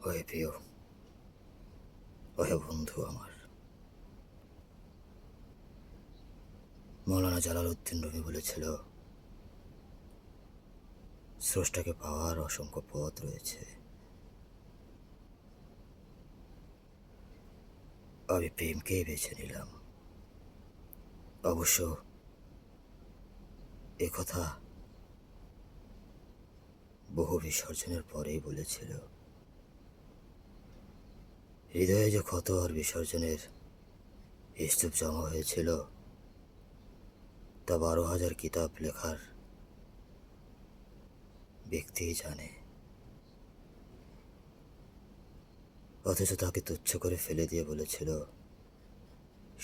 ওহে প্রিয়, ওহে বন্ধু আমার, মৌলানা জালালউদ্দিন রুমি বলেছিল, স্রষ্টাকে পাওয়ার অসংখ্য পথ রয়েছে। আমি প্রেমকেই বেছে নিলাম। অবশ্য একথা বহু বিসর্জনের পরেই বলেছিল। হৃদয়ে যে ক্ষত আর বিসর্জনের স্তূপ জমা হয়েছিল, তা 12,000 কিতাব লেখার ব্যক্তিই জানে। অথচ তাকে তুচ্ছ করে ফেলে দিয়ে বলেছিল,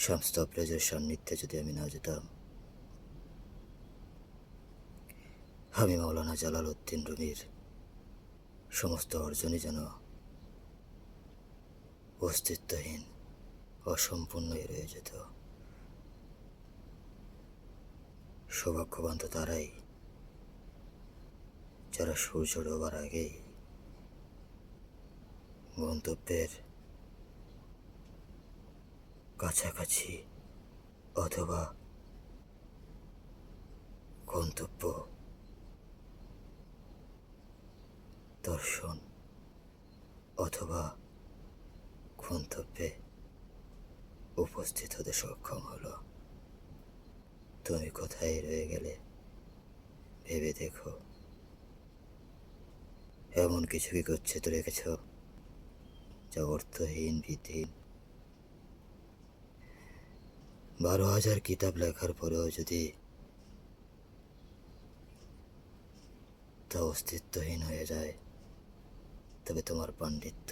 শামস তাবরেজের সান্নিধ্যে যদি আমি না যেতাম, আমি মৌলানা জালালউদ্দিন রুমির সমস্ত অর্জনই যেন অস্তিত্বহীন, অসম্পূর্ণই রয়ে যেত। সৌভাগ্যবান তো তারাই যারা সূর্য ডোবার আগেই গন্তব্যের কাছাকাছি অথবা গন্তব্য দর্শন অথবা গন্তব্যে উপস্থিত হতে সক্ষম হলো। তুমি কোথায় রয়ে গেলে ভেবে দেখো। এমন কিছু কি গচ্ছিত রেখেছ যা অর্থহীন, ভিত্তিহীন? 12,000 কিতাব লেখার পরেও যদি তা অস্তিত্বহীন হয়ে যায়, তবে তোমার পাণ্ডিত্য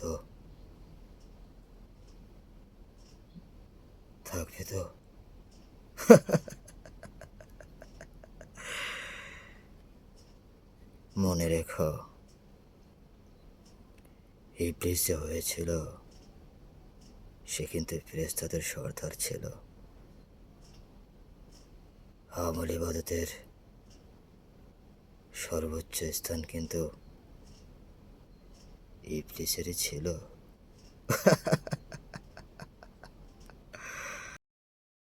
থাকবে তো? মনে রেখো, ইবলীস যে হয়েছিল, সে কিন্তু ফেরেশতাদের সর্দার ছিল। আমল ইবাদতের সর্বোচ্চ স্থান কিন্তু ইবলীসেরই ছিল।